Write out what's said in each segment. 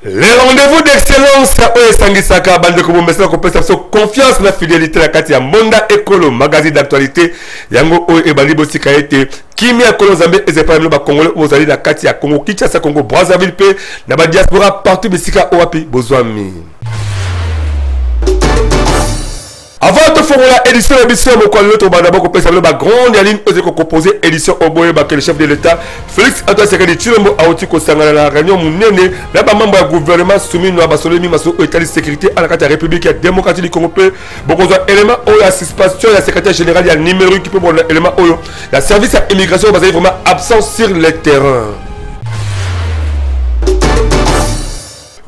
Les rendez-vous d'excellence au Sangisaka, bande comme message compensation confiance la fidélité la kati ya Monda Ekolo magazine d'actualité yango o ebali bosika ete kimi ya Kolo Zambé ezepala no ba congolais ozali la kati ya Congo Kinshasa Congo Brazzaville pe na ba diaspora partout bisika owapi bozwami. Avant de faire la édition de l'émission, je vais vous la grande ligne aux composé édition au boye le chef de l'État Félix Antoine Tshisekedi Tshilombo a aussi consacré la réunion mounene là bas membre du gouvernement soumis à Basolemi Masso au état de sécurité à la carte République démocratique du Congo peu beaucoup d'éléments au la suspension la secrétaire général il y a numéro qui peut prendre l'élément au la service à immigration basé vraiment absent sur le terrain.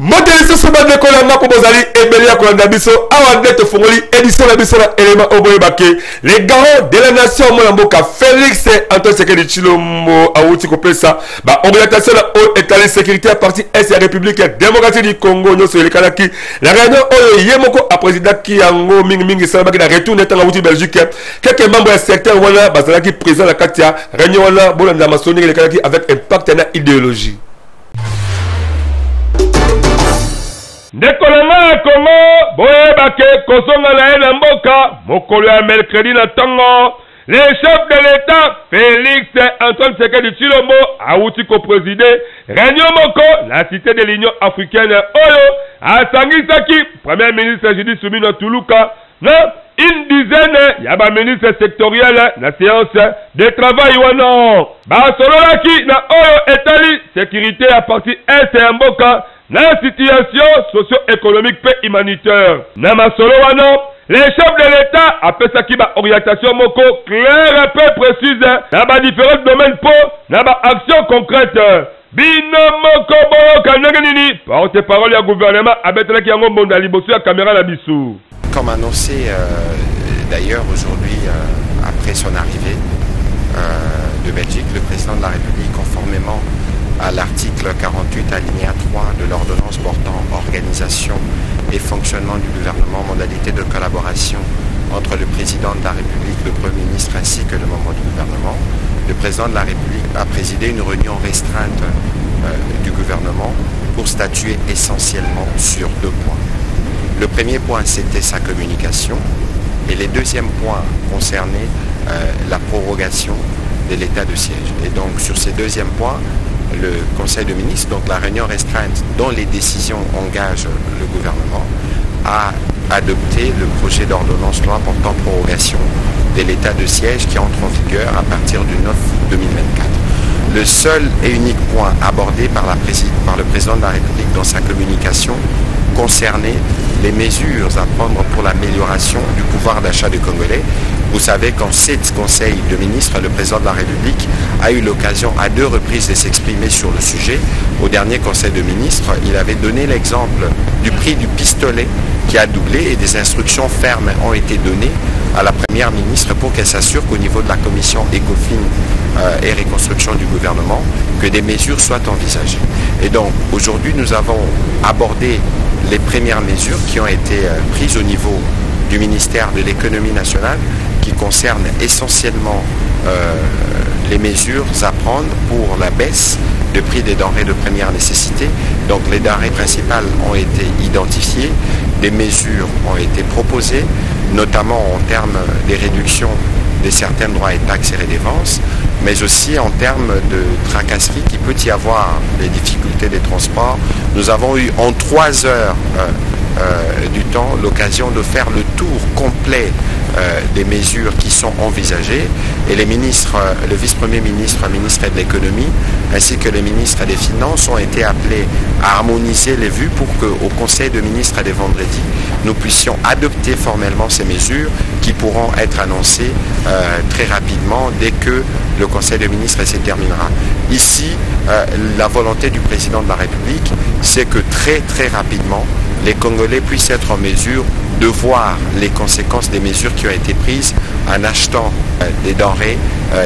Modélisation sur bande de Kolanga pour Bozali et Belia Kolanda Bisso, Awadette Fongoli, édition la Bisso, élément Oboye Baké, les garants de la nation Molamboka, Félix Antoine Tshisekedi Tshilombo, Aouti Kopesa, orientation la haute état de sécurité à partir Est et République démocratique du Congo, nous sur les Kanaki, la réunion Yemoko à président qui a Ming Salabaki, la retour n'est en Aouti Belgique, quelques membres du secteur Walla, Bazalaki, président de la Katia, réunion Walla, Bolanda Massoni, les Kanaki avec un partenaire idéologie. Nekolanga Congo, boye bake, kosonga na ena mboka, mokolo ya mercredi na tango, le chef de l'État, Félix Antoine Tshisekedi Tshilombo, aouti ko-présider, réunion moko, la cité de l'Union africaine, oyo, a Sangisaki, premier ministre Judith Suminwa Tuluka, na une dizaine, yaba ministre sectoriel, na séance de travail wana, ba sololaki, na oyo etali, sécurité à partir Est et Mboka, la situation socio-économique et humanitaire. Namasolo wano, les chefs de l'État appellent ça qui va orientation moko claire et peu précise dans différents domaines pour action concrète. Bino moko boro kanenini porte-parole du gouvernement abetela ki yango mbonda liboso ya caméra na bisu. Comme annoncé d'ailleurs aujourd'hui après son arrivée de Belgique, le président de la République conformément à l'article 48 alinéa 3 de l'ordonnance portant organisation et fonctionnement du gouvernement, modalité de collaboration entre le président de la République, le Premier ministre ainsi que le membre du gouvernement. Le président de la République a présidé une réunion restreinte du gouvernement pour statuer essentiellement sur deux points. Le premier point, c'était sa communication et les deuxièmes points concernaient la prorogation de l'état de siège. Et donc sur ces deuxièmes points, le Conseil de ministres, donc la réunion restreinte dont les décisions engagent le gouvernement, a adopté le projet d'ordonnance loi portant prorogation de l'état de siège qui entre en vigueur à partir du 9 août 2024. Le seul et unique point abordé par le président de la République dans sa communication concernait les mesures à prendre pour l'amélioration du pouvoir d'achat des Congolais. Vous savez qu'en 7 conseils de ministres, le président de la République a eu l'occasion à 2 reprises de s'exprimer sur le sujet. Au dernier conseil de ministres, il avait donné l'exemple du prix du pistolet qui a doublé et des instructions fermes ont été données à la première ministre pour qu'elle s'assure qu'au niveau de la commission ECOFIN et reconstruction du gouvernement, que des mesures soient envisagées. Et donc aujourd'hui, nous avons abordé les premières mesures qui ont été prises au niveau du ministère de l'économie nationale qui concernent essentiellement les mesures à prendre pour la baisse de prix des denrées de première nécessité. Donc les denrées principales ont été identifiées, des mesures ont été proposées, notamment en termes des réductions de certains droits et taxes et redevances, mais aussi en termes de tracasserie qui peut y avoir, des difficultés des transports. Nous avons eu en 3 heures du temps l'occasion de faire le tour complet des mesures qui sont envisagées et les ministres, le vice-premier ministre, le ministre de l'économie ainsi que les ministres des finances ont été appelés à harmoniser les vues pour qu'au conseil de ministres de vendredi nous puissions adopter formellement ces mesures qui pourront être annoncées très rapidement dès que le conseil de ministres se terminera. Ici, la volonté du président de la République, c'est que très rapidement les Congolais puissent être en mesure de voir les conséquences des mesures qui ont été prises en achetant des denrées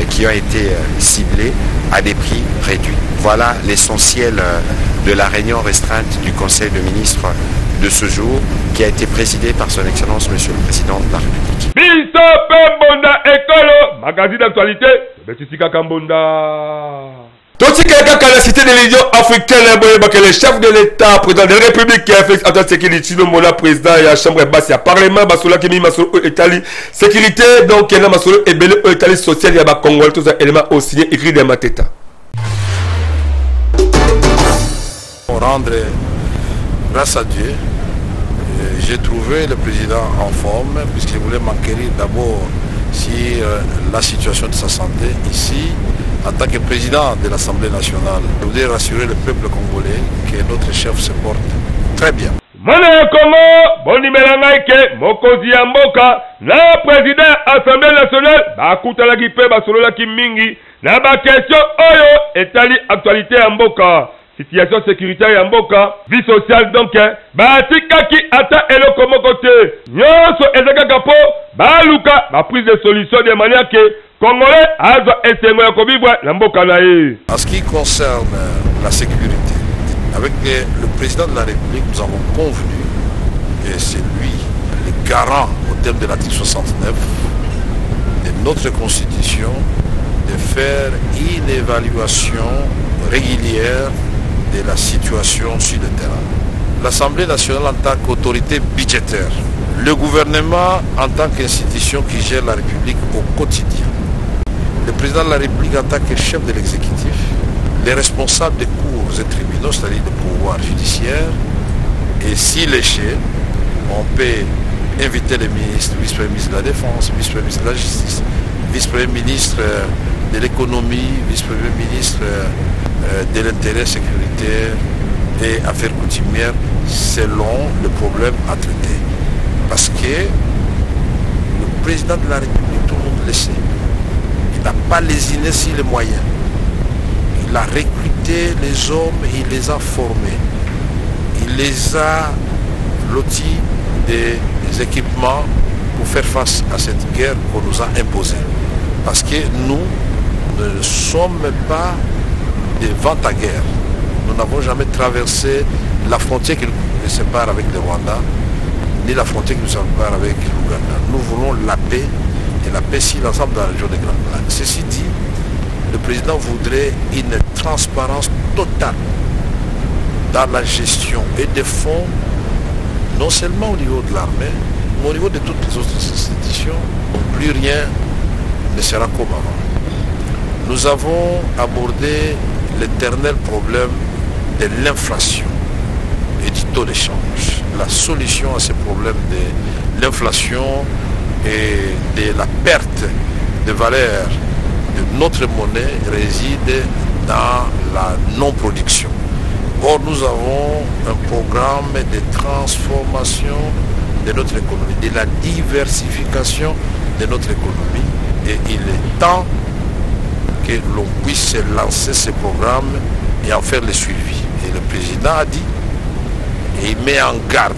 qui ont été ciblées à des prix réduits. Voilà l'essentiel de la réunion restreinte du Conseil de ministres de ce jour, qui a été présidé par son Excellence Monsieur le Président de la République. Biso Pembonda Ekolo, magazine d'actualité, Betisika Kambonda. Totika kaka la cité de l'Union africaine, le chef de l'État, président de la République, qui a fait Antoine Sécurité, le président et la chambre basse, il y a parlement, Basola qui mis Masolo Italie, sécurité, donc il y a Masolo et Belé Italie sociale, il y a Congolais, tous les éléments aussi écrits dans ma tête. Pour rendre grâce à Dieu, j'ai trouvé le président en forme, puisqu'il voulait m'enquérir d'abord sur la situation de sa santé ici. En tant que président de l'Assemblée nationale, je voudrais rassurer le peuple congolais que notre chef se porte très bien. Mwana Congo, boni melangaike, mokozi ya mboka, na président Assemblée nationale, bakuta la gipe basolola kimingi, na ba question oyo etali actualité ya mboka. Situation sécuritaire ya mboka, vie sociale donc, batikaki ata eloko moko te. Nyonso ezaka po, baluka, ba prise de solution de manière que Congolais azwa esengo ya kobibwa na mboka na ye. En ce qui concerne la sécurité, avec le président de la République, nous avons convenu, et c'est lui le garant au terme de l'article 69 de notre Constitution, de faire une évaluation régulière de la situation sur le terrain. L'Assemblée nationale en tant qu'autorité budgétaire, le gouvernement en tant qu'institution qui gère la République au quotidien, le président de la République en tant que chef de l'exécutif, les responsables des cours et tribunaux, c'est-à-dire le pouvoir judiciaire, et si l'échec, on peut inviter les ministres, vice-premier ministre de la Défense, vice-premier ministre de la Justice, vice-premier ministre de l'économie, vice-premier ministre de l'intérêt sécuritaire et affaires coutumières selon le problème à traiter. Parce que le président de la République, tout le monde le sait, il n'a pas lésiné sur les moyens. Il a recruté les hommes, il les a formés. Il les a lotis des équipements pour faire face à cette guerre qu'on nous a imposée. Parce que nous ne sommes pas des ventes à guerre. Nous n'avons jamais traversé la frontière qui nous sépare avec le Rwanda, ni la frontière qui nous sépare avec l'Ouganda. Nous voulons la paix, et la paix si l'ensemble de la région des Grands Lacs. Ceci dit, le président voudrait une transparence totale dans la gestion et des fonds, non seulement au niveau de l'armée, mais au niveau de toutes les autres institutions. Plus rien ne sera comme avant. Nous avons abordé l'éternel problème de l'inflation et du taux d'échange. La solution à ce problème de l'inflation et de la perte de valeur de notre monnaie réside dans la non-production. Or, nous avons un programme de transformation de notre économie, de la diversification de notre économie. Et il est temps que l'on puisse lancer ce programme et en faire le suivi. Et le président a dit, et il met en garde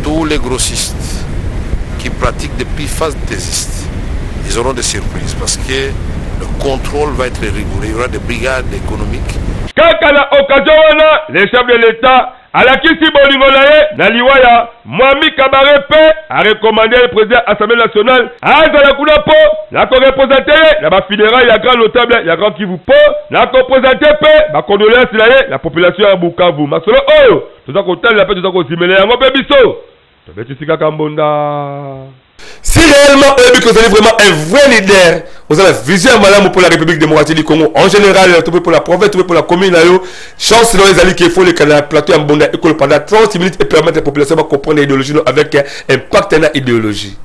tous les grossistes qui pratiquent des prix fantaisistes. Ils auront des surprises parce que le contrôle va être rigoureux. Il y aura des brigades économiques. Kaka na occasion wana, les chefs de l'État alakisi bolingo na ye na liwaya Mwami Kabare pe a recommandé le président de l'Assemblée nationale azala kuna po na ko représenter na ba fédéral ya grand notable ya grand Kivu po na ko présenter pe ba condoléances na ye la population ya Bukavu masolo oyo toza ko tala pe toza ko simela yango pe biso to beti sika kambonda. Si réellement vous êtes vraiment un vrai leader, vous avez la vision pour la République démocratique du Congo, en général, pour la province, pour la commune, chance dans les alliés qu'il faut le plateau en bonne école pendant 30 minutes et permettre à la population de comprendre l'idéologie avec un partenaire idéologie.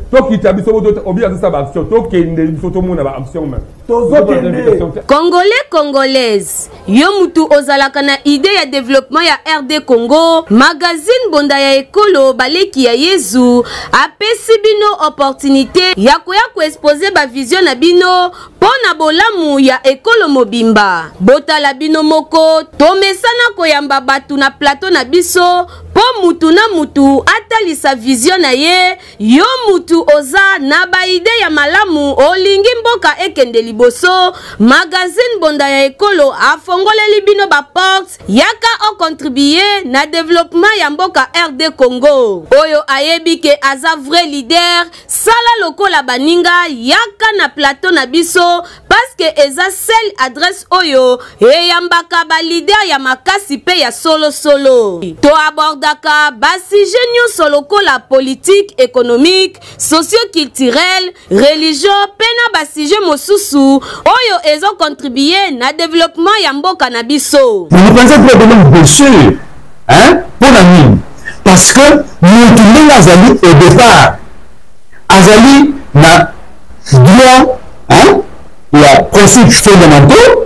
Toi qui t'habites au bout de l'action, toi qui es une action, Congolais, Congolaises, yo mutu ozalaka na idée ya développement ya RD Congo, magazine bonda ya ekolo baleki ya Yezu, apesi bino opportunité ya koya exposer ba vision na bino pona bolamu ya ekolo mobimba. Botala bino moko, tomesana koyamba batu na plateau na biso, po mutu na mutu atalisa vision na ye, yo mutu oza na ba idée ya malamu olingi mboka ekende liboso, magazine bonda ya ekolo afongoleli bino ba porte yaka o contribuer na développement ya mboka RD Congo. Oyo ayebi ke aza vrai leader, sala lokola baninga yaka na plateau na biso, parce que eza seule adresse oyo eyambaka ba leader ya makasi pe ya solo solo. To abordaka basi genio solo la politique, économique, socio-culturelle, religion, pena basi je mosusu oyo ezo contribuer na développement ya mboka na biso. Vous pensez probablement bien sûr, hein, pour la mine, parce que nous Azali au départ, Azali na droit, hein, il y a principes fondamentaux,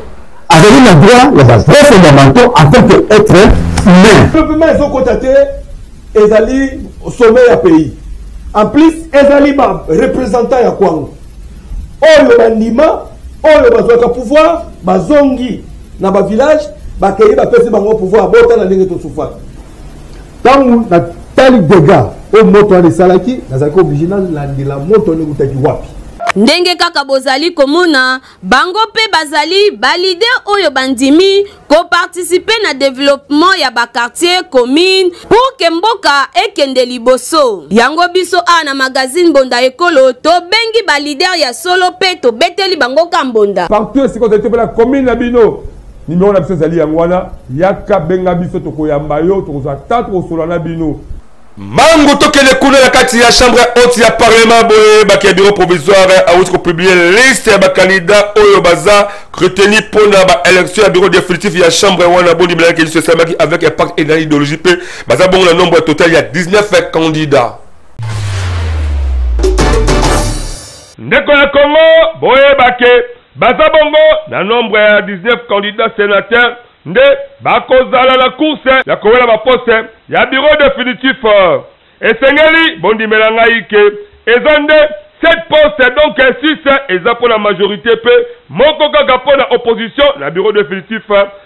Azali na droit, il y a des vrais fondamentaux en tant qu'être humain. Le premier ils ont contacté Azali au sommet du pays. En plus, Azali ba représentant ya Kwango. Oyo bandima, oyo bazwaka pouvoir, bazongi na ba village, ba kei ba pesi bango pouvoir bota na ndenge to soufa. Tangu na tali dégâts au moto de salaki, nazako obligé na la moto ne kutaki wapi. Ndenge kaka bozali komona, bango pe bazali balide oyo bandimi ko participer na développement ya ba quartier commune pour que mboka ekende liboso. Yango biso na magazine bonda ekolo to bengi ba leader ya solo pe to beteli bango kambonda. Partout c'est quand la commune na bino. Numéro na biso zali yangwana yaka benga biso to koyamba yo to za tatu solo na bino. Mango tokele kuna la kati ya chambre haute ya parlement boye bakia bureau provisoire a aussi publier liste ya ba candidat oyo baza retenu pour la élection ya bureau définitif ya chambre wana bondi bla qui se samaki avec impact et idéologie pe baza bon le nombre total il y a 19 candidats. Ndeko ya Congo boye bake baza bongo na nombre ya 19 candidats sénateurs nde bakozala la course ya kowela ba poste ya bureau définitif esengeli bondimela ngai ke ezande 7 postes donc 6 eza pour la majorité pe moko kaka pour la opposition na bureau définitif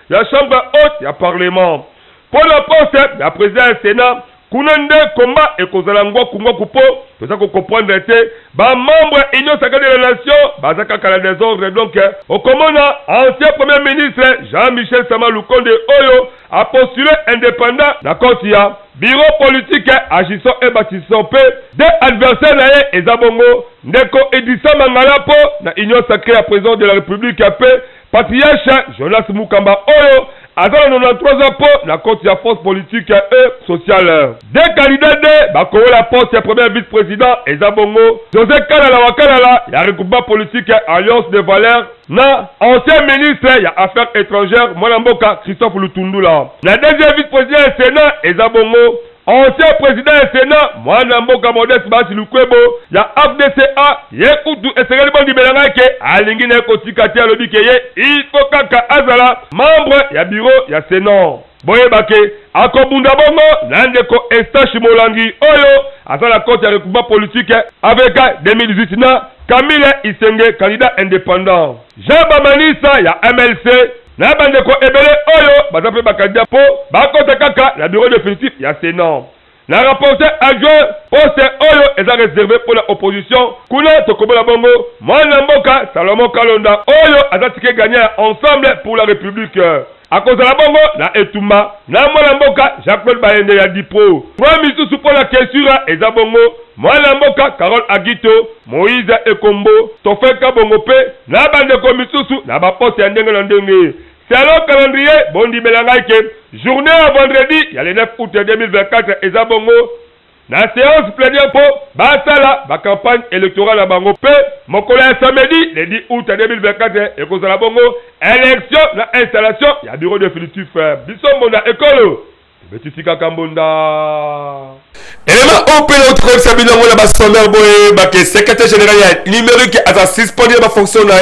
ya chambre haute ya parlement pour le poste ya président ya sénat kuna nde komba ekozala ngwaku po toza ko comprendre te ba membre union sacrée de la nation baza kaka la désordre donc okomona ancien premier ministre Jean-Michel Sama Lukonde oyo a postulé indépendant na koti ya bureau politique agissant et bâtissant pe des adversaires na ye ezabongo ndeko Edissa Mangala po na union sacrée à président de la République pe patriarche Jonas Mukamba oyo Azala 93 ans pour la compte de la force politique et sociale. Des candidats de Bakowo la poste premier vice-président Ezabongo, José Kanala Wakanala, il y a regroupement politique Alliance des valeurs, na ancien ministre, il y a affaires étrangères, Mwanamboka Christophe Lutundula. La deuxième vice-président Sénat Ezabongo, ancien président du Sénat, Mwanamboka Modeste Basi Lukwebo, il y a FDCA, Yekutu Esengeli Bondi Belangake, Alingi Nekotikati Alobike Ye, il faut kaka Azala, membre, il y a bureau, il y a Sénat. Boye Bake, Akobunda Bongo, Nandeko Estache Molangi, Oyo, Azala Côte et regroupement politique, avec 2018, Camille Isenge, candidat indépendant. Jean Bamanissa, il y a MLC, na bandeko ebele oyo bazape bakandidat po bakote kaka na bureau définitif ya Sénat. Na rapporteur adjoint poste oyo eza réservé pour la opposition kuna tokobola bongo mwana mboka Salomon Kalonda oyo azatike gagner ensemble pour la République. Akozala bongo na Etumba na mwana mboka Jacques Bayende ya Dipro. Trois misusu pour la question eza bongo mwana mboka Carole Agito, Moïse Ekombo, Tofeka bongo pe na bandeko misusu na baposte ya ndenge na ndenge. C'est alors calendrier bondi belangaike journée à vendredi il y a le 9 août 2024 eza bongo na séance plénière po basala ba campagne électorale à bango pe mokolo ya samedi le 10 août 2024 ekozala bongo élection na installation ya bureau définitif biso mona ekolo Betisika Kambonda. Élément OP l'autre comme ça bilan la basonneur boy baké secrétaire général numérique à suspendre ma fonction na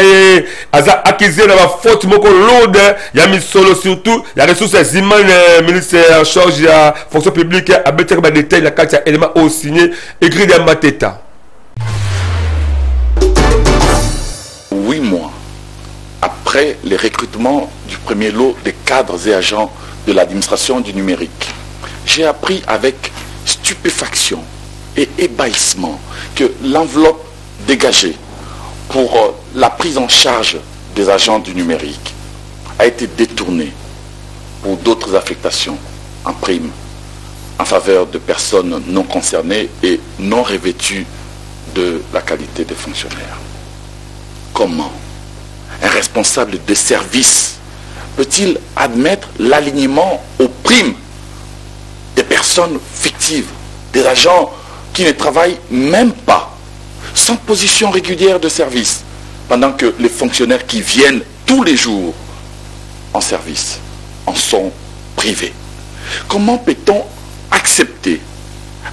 à acquérir la faute moko lourde ya mis solo surtout ya ressources humaines ministre en charge de la fonction publique a better ba détail la carte élément au signé écrit dans Mateta. 8 mois après les recrutements du premier lot des cadres et agents de l'administration du numérique, j'ai appris avec stupéfaction et ébahissement que l'enveloppe dégagée pour la prise en charge des agents du numérique a été détournée pour d'autres affectations en prime en faveur de personnes non concernées et non revêtues de la qualité des fonctionnaires. Comment un responsable de service peut-il admettre l'alignement aux primes des personnes fictives, des agents qui ne travaillent même pas, sans position régulière de service, pendant que les fonctionnaires qui viennent tous les jours en service en sont privés? Comment peut-on accepter,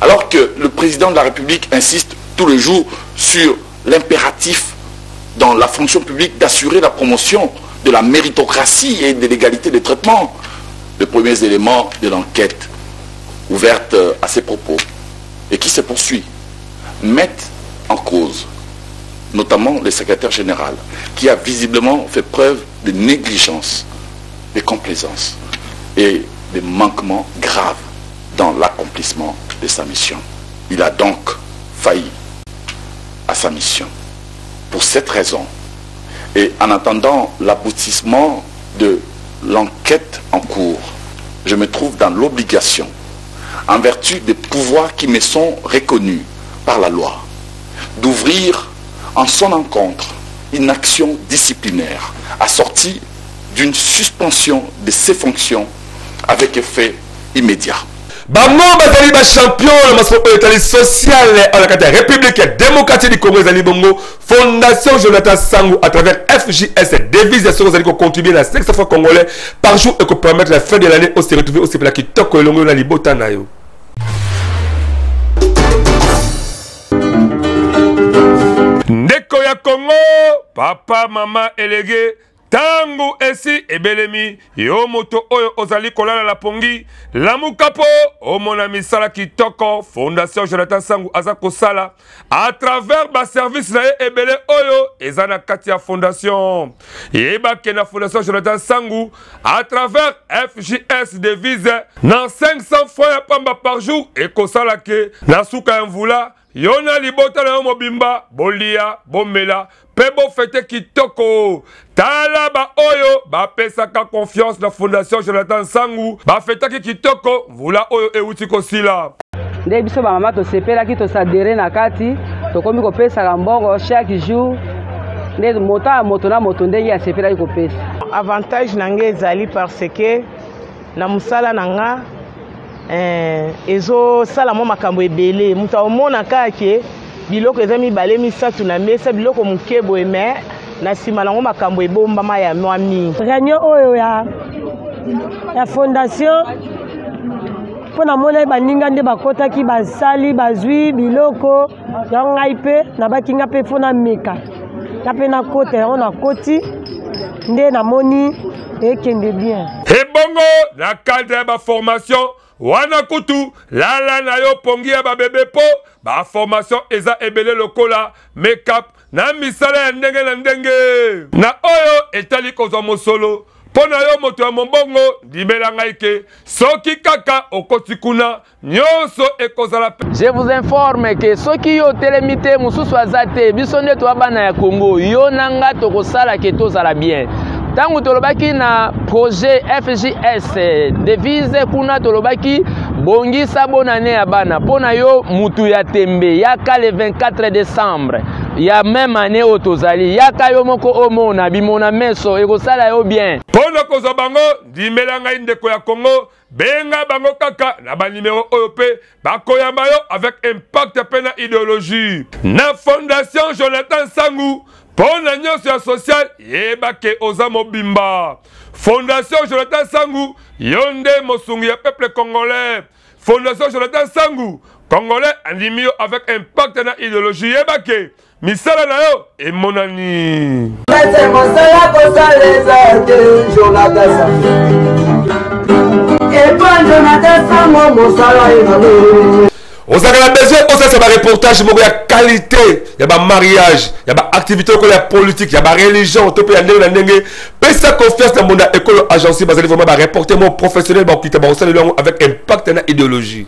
alors que le président de la République insiste tous les jours sur l'impératif dans la fonction publique d'assurer la promotion de la méritocratie et de l'égalité de traitement? Les premiers éléments de l'enquête ouverte à ces propos et qui se poursuit mettent en cause notamment le secrétaire général qui a visiblement fait preuve de négligence, de complaisance et de manquements graves dans l'accomplissement de sa mission. Il a donc failli à sa mission. Pour cette raison, et en attendant l'aboutissement de l'enquête en cours, je me trouve dans l'obligation, en vertu des pouvoirs qui me sont reconnus par la loi, d'ouvrir en son encontre une action disciplinaire assortie d'une suspension de ses fonctions avec effet immédiat. Bango bazali ba champion le maso état social en la République démocratique du Congo zali bongo Fondation Jonathan Sangou à travers FJS devise sur zali ko contribuer la 500 fois congolais par jour et ko permettre la fin de l'année au se retrouver au sepla qui toko longo na libota na yo. Ndeko ya Congo, papa, maman, élégué, tangu esi ebelemi, yo moto oyo ozali kolala la pongi, lamukapo, o mona misala kitoko, Fondation Jonathan Sangou azako sala, à travers ba service na ebele oyo, ezana katia fondation. Yeba kena Fondation Jonathan Sangou, à travers FJS devise, nan 500 fois ya pamba par jour, et kosala ke, na suka mvula, Yona libota na mobimba, bolia, bomela, pebo fete kitoko. Tala ba oyo, ba pesaka confiance na Fondation Jonathan Sangou, ba fete kitoko, vula oyo e utiko sila. Nde biso ba mama to sepela ki to sadere na kati, to komi ko pesa ka mbongo chaque jour. Nde moto na moto nde ya sepela ko pesa. Avantage nange ezali parce que na musala nanga ezo sala mo makambo ebele mutu omona kake biloko eza mibale misatu na mesa biloko mukebo eme na sima nango makambo ebombama ya mwami réunion oyo ya fondation pona mona baninga nde bakotaki basali bazwi biloko ya ngai pe na bakinga pe fona meka na pe na kota yango na koti nde namoni ekende bien ebongo na cadre ya ba formation wana kutu lala na yo pongi ya babebe po ba formation eza ebele lokola make-up na misala ya ndenge na ndenge na oyo etali kozwa mosolo pona yo moto ya mombongo dimela ngai ke soki kaka okoti kuna nyonso ekozala. Je vous informe que soki yo telemite mususu azate biso nde to bana ya Congo yo nanga tokosala ke tozala bien. Tangu tolobaki na projet FJS devise kuna tolobaki bongisa bonane ya bana pona yo mutu ya tembe yaka le 24 décembre ya même année otozali yaka yo moko omona bimona meso ekosala yo bien pona kozo bango dimela ngai ndeko ya Congo benga bango kaka na ba numéro oyo pe bakoyamba yo avec impact pe na idéologie na Fondation Jonathan Sangou pona nyonso ya social yeba ke oza mobimba Fondation Jonathan Sangou, Yonde Mosungi, peuple congolais. Fondation Jonathan Sangou, Congolais animio avec un pacte dans l'idéologie Yebake. Misala Nayo et Monani. On s'en a besoin, on s'en a reportage, il y a qualité, il y a mariage, il y a activité politique, il y a religion, il y a ça confiance dans mon école agence, parce que vraiment reporter mon professionnel avec impact dans l'idéologie.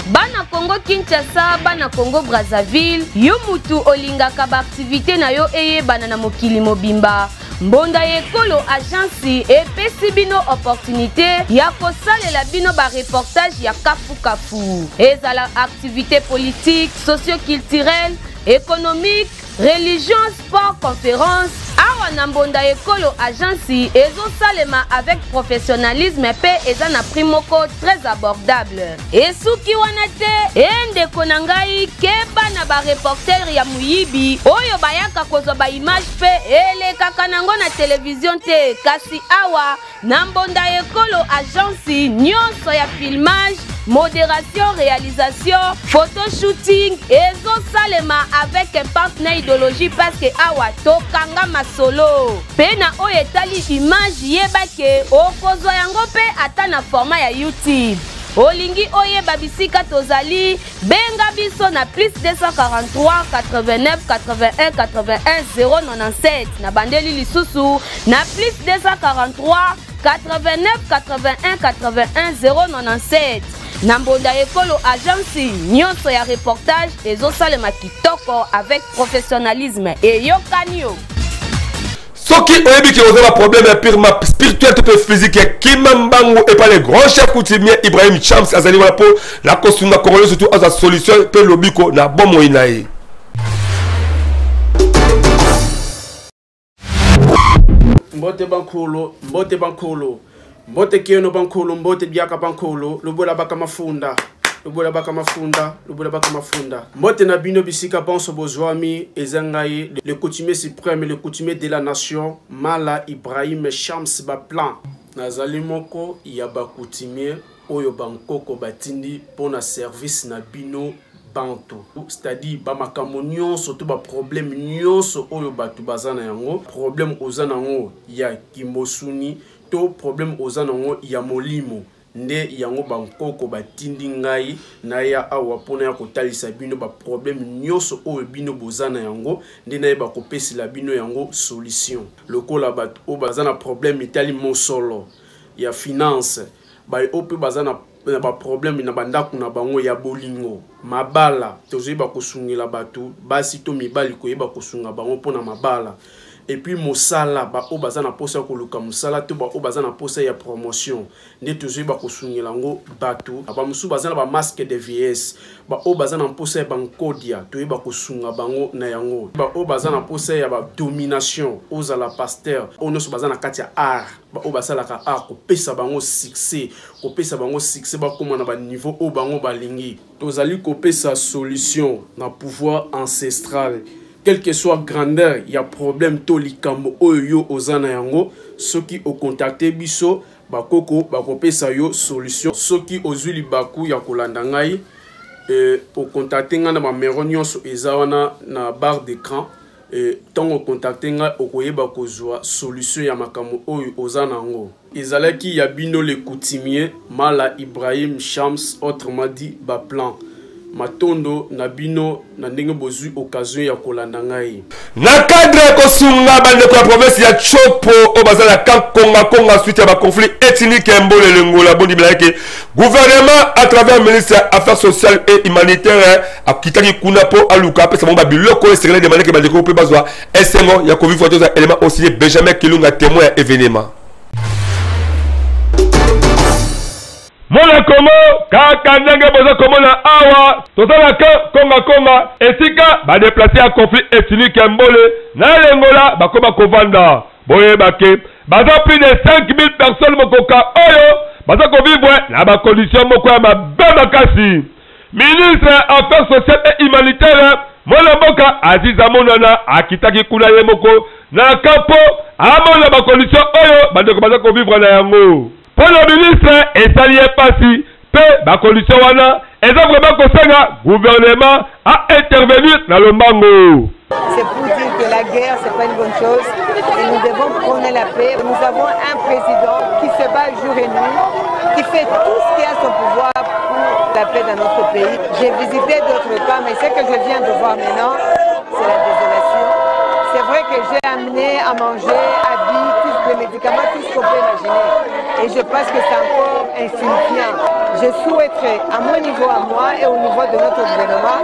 Bana Congo Kinshasa, Bana Congo Brazzaville, yo mutu olingaka ba activité na yo eye bana na mokili mobimba. Mbonda Ekolo agence epesi bino opportunité ya kosalela bino ba reportage ya kafu kafu. Ezala activité politique, socio-culturelle, économique, religion, sport, conférence. Awa na Mbonda Ekolo agence ezo salema avec professionnalisme pe eza na prix moko très abordable. Esuki wana te ende konangai keba na ba reporter ya muyibi oyo bayaka kozwa ba image pe elekaka nango na télévision te kasi awa na Mbonda Ekolo agence nyonso ya filmage, modération, réalisation, photoshooting ezo salema avec un partenaire idéologie parce que awa tokanga masolo pena oyo etali image yebake okozwa yango pe ata na format ya YouTube. Olingi oyeba bisika tozali benga biso na plus 243 89 81 81 097 na bandeli lisusu na plus 243 89 81 81 097. Na Mbonda Ekolo agence nyonso ya reportage ezosalema kitoko avec professionnalisme et yokanio. Soki oyebi ki oza problème purement spirituel tout physique Kimambangu et pas les grands chefs coutumiers Ibrahim Chams azali wala po la kosunga congolais surtout as solution pe lobiko na bomo inaye. Mbote bankolo mbote kieno bankolo mbote biaka bankolo lobola baka mafunda mbote na bino bisika bonso bozwami ezangaye le coutumier suprême le coutumier de la nation Mala Ibrahim Chams Baplan nazali moko ya ba coutumier oyo bankoko batindi pona service na bino bantu, c'est-à-dire ba makambo nyonso to ba problème nyonso oyo batu bazana yango problème ozana yango ya kimosuni to problème ozana yango ya molimo nde yango bankoko batindi ngai na ya awa pona ya kotalisa bino ba problème nyonso oyo bino bozana yango nde na ba kopesila bino yango solution lokola batu o bazana problème itali mosolo ya finance ba ope bazana ba problème na bandako na bango ya bolingo mabala tozoyeba kosungela batu basi to mibali koyeba kosunga bango pona mabala et puis mosala ba o bazana posa koluka mosala to ba o bazana posa ya promotion nde tozoyeba kosungela ngo batu ba musu bazana ba masque de vieillesse ba o bazana posa ya bankodia toyeba kosunga bango na yango ba o bazana posa ya ba domination ozala pasteur onoso bazana kati ya art ba o basala ka art kopesa bango succès ba koma na ba niveau o bango balingi tozali kopesa solution na pouvoir ancestral. Quelle que soit grandeur, il y a problème to likambo oyo ozana yango soki o contacter biso bakoko bakopesa yo solution soki ozuli baku ya kolanda ngai o contacter nga na ba numéro nyonso ezawana na barre d'écran et tant o contacter nga okoyeba kozwa solution ya makambo oyo ozana yango ezalaki ya bino le coutumier Mala Ibrahim Chams autrement dit Baplan matondo na bino na ndenge bozui occasion ya kolanda ngai na cadre kosunga bande ko province ya Chopo o bazala konga suite ya ba conflit ethnique mbole lengola bondi bilake gouvernement à travers ministre affaires sociales et humanitaires akitaki kuna po aluka pesa bomba biloko esekele de maneke bande ko pe bazwa esengo ya ko vivre des éléments aussi Benjamin Kilunga témoin ya événement Mona komo kaka ndenge boza komo na awa tozala konga esika ba déplacer à conflit ethnique mbole na lengola bakoma kovanda boye bake baza plus de 5000 personnes mokoka oyo baza ko vivre na ba condition moko ya mabe makasi ministre affaires sociales et humanitaires mwana mboka Aziz Amonana akitaki kuna ye moko na kampo amona ba condition oyo bandeko baza ko vivre na yango. Premier ministre esali pasi pe ba condition wana eza vraiment kosenga gouvernement à intervenir dans le mango. C'est pour dire que la guerre, c'est pas une bonne chose et nous devons prôner la paix. Nous avons un président qui se bat jour et nuit, qui fait tout ce qui est à son pouvoir pour la paix dans notre pays. J'ai visité d'autres cas, mais ce que je viens de voir maintenant, c'est la désolation. C'est vrai que j'ai amené à manger, habits, tous les médicaments, tout ce qu'on peut imaginer. Et je pense que c'est encore insignifiant. Je souhaiterais, à mon niveau à moi et au niveau de notre gouvernement,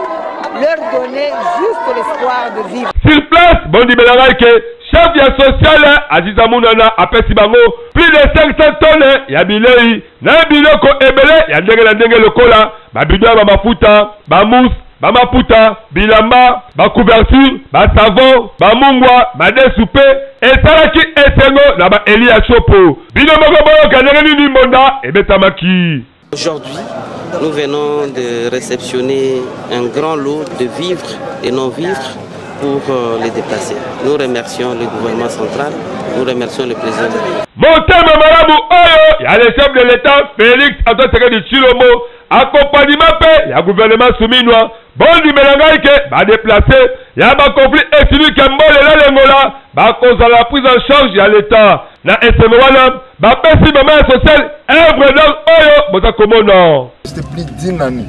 leur donner juste l'espoir de vivre. Sur place, Bondi Belaraï que chef ya social Aziz Amonana apesi bango plus de 500 tonnes ya bilei na biloko ebele ya ndenge na ndenge lokola babidwa ba mafuta ba mousse ba maputa bilamba ba couverture ba savon ba mungwa ba desoupe esalaki esengo na ba Elia Chopo bino moko boyo kanenge nini monda ebetamaki. Aujourd'hui, nous venons de réceptionner un grand lot de vivres et non-vivres pour les déplacés. Nous remercions le gouvernement central, nous remercions le président. Montema Marabu Oyo, il y a le chef de l'État, Félix Antoine Tshisekedi Tshilombo, accompagnement paix, il y a le gouvernement souminois, Bondi Belaraï que va déplacer, il y a un conflit ethnique qui est l'Angola, va causer la prise en charge, il y a l'État. Na SMWANA, va passer ma main sociale, œuvre dans Oyo, Boza Komono. C'était plus d'une année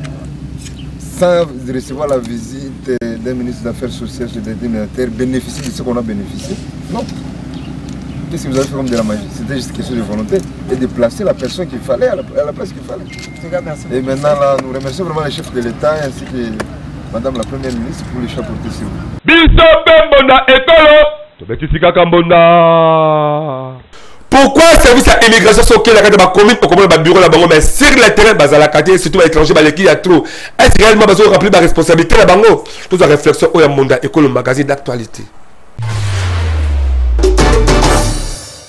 sans recevoir la visite d'un ministre des Affaires sociales et des militaires, bénéficier de ce qu'on a bénéficié. Non. Qu'est-ce que vous avez fait comme de la magie? C'était juste question de volonté et de placer la personne qu'il fallait à la place qu'il fallait. Et maintenant, là, nous remercions vraiment les chefs de l'État ainsi que Madame la Première ministre pour les chapeauter sur vous. Biso Bembonda Ekolo, Tobekisika Kambonda. Pourquoi le service à immigration sont qui la carte de commune pour comprendre le bureau là-bas, mais sur le terrain, à la carte, surtout à l'étranger, il y a trop. Est-ce réellement besoin de remplir ma responsabilité là-bas? Toute la réflexion au Yamunda École, le magazine d'actualité.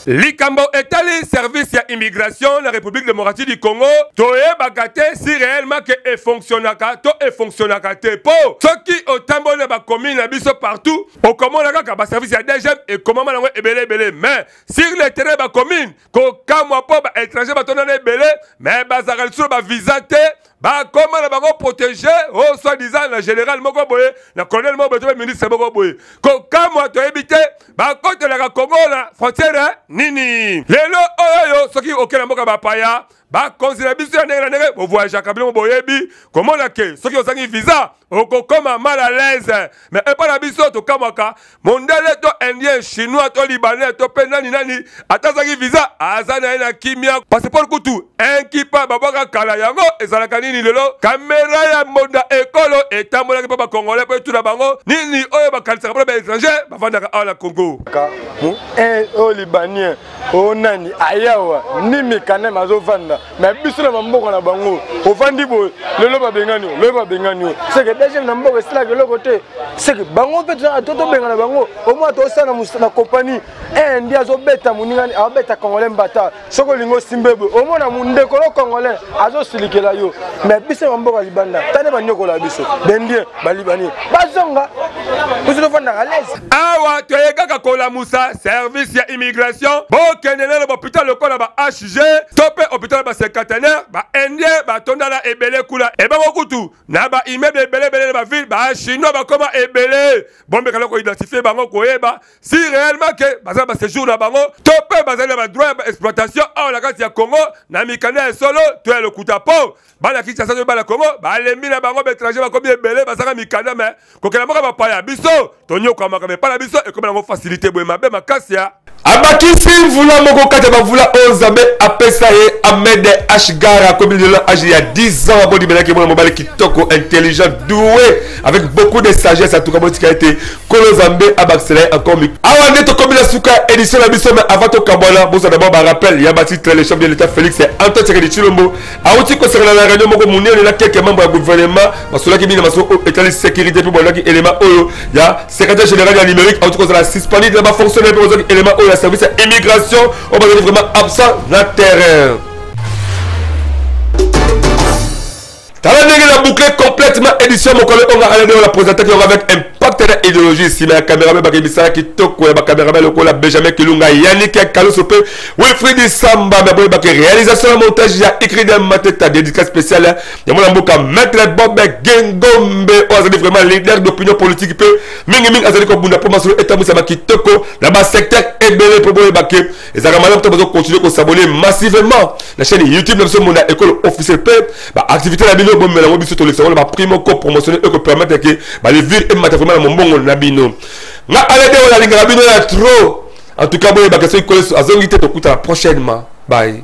Likambo etali service ya immigration la République démocratique du Congo toye bagate si réellement que e fonctionnaka to e fonctionnaka te po soki otambo na ba commune na biso partout o komona kaka ba service ya DGM et comment na ebele mais sur le terrain ba commune ko kamwa po ba étranger ba tona na ebele mais ba zakal sur ba visa te ba comment na bango protéger au soi-disant la général moko boye na colonel moko boye ministre moko boye ko kamwa to ebité ba côté la Congo na frontière nini lelo oyo soki okela mboka bapaya bakonzela biso ya ndenge na ndenge bovoyage kabilo boyebi komona ke soki osangi visa okokoma mal à l'aise mais epa na biso tokamwaka mondele to indien chinois to libanais to pe nani atazangi visa aza na ye na kimia passeport kutu enkipa babwaka kala yango ezalaka nini lelo kamera ya monda ekolo etambolaki mpo bakongolais mpo etuna bango nini oyo bakalisaka mpona baétranger bavandaka awa na Congo o libanien o nani ayawa nimi kanem azovanda mais biso na mamboko na bango ovandi boye lelo babengani c'est que déjà na mamboko esila ke loko te c'est que bango pe toto benga na bango au moins to sana na compagnie ndi azobeta muningani abeta congolais mbata soko lingo simbebe au moins na mundeko lo congolais azosilikela yo mais biso na mamboko libanda tane banyoko la biso bendien balibani bazonga biso vanda à l'aise awa toyekaka kola musa service ya immigration bokende na l'hôpital lokola ba HG topé hôpital ba cinquantenaire ba indien ba tondala ebele kula e ba kutu na ba immeuble ebele ba ville ba chinois ba koma ebele bombe kala ko identifier bango koyeba si réellement que baza ba séjour na bango topé baza na ba droit ba exploitation awa la kati ya Congo na mikanda solo to le kutapo bana kitsa sa ba la Congo ba lembi na bango ba étranger ba komi ebele basaka mikanda mais kokela moka ba paya biso tonyo kwa makame pa la biso e comme na facilité boye mabe makasi ya abakisi mvula moko kati bavula Ozambe apesa ye Ahmed Ashgara comme de l'âge il y a 10 ans bon libéral qui est mobile kitoko intelligent doué avec beaucoup de sagesse à tout cas qui a été Kolozambe abaxelé encore mi awa neto comme la souka édition la biso mais avant to kabona bon ça d'abord ba rappel il y a bâti le chef de l'état Félix Antoine Tshisekedi Tshilombo a outi ko sera la réunion moko munio na quelques membres du gouvernement basola ki bina maso état sécurité pour bon élément oyo ya secrétaire général ya numérique a outi ko la suspendue de ba fonctionnaire pour élément oyo service immigration on va vraiment absent dans le terrain. Tala ndenge na boucler complètement édition mokolo onga alende la présenter avec impact na idéologie si la caméra ba kebisa kitoko ba caméra ba lokola Benjamin Kilunga Yannick Kalosope Wilfried Samba ba boy ba réalisation et montage ya écrit de mateta dédicace spéciale ya mona mboka maître Bob Gengombe ozali vraiment leader d'opinion politique pe mingi azali ko bunda pour masolo établissement kitoko na ba secteur ebele pour boy ba ke ezaka malamu to bazo continuer ko s'abonner massivement la chaîne YouTube na mona école officielle pe ba activité la bino bon melango biso to le ba primo ko promotionner et ko permettre que ba les vivre et matériellement mon bongo na bino nga alede wala linga bino ya trop en tout cas boy ba que so azongi te to kuta prochainement bye.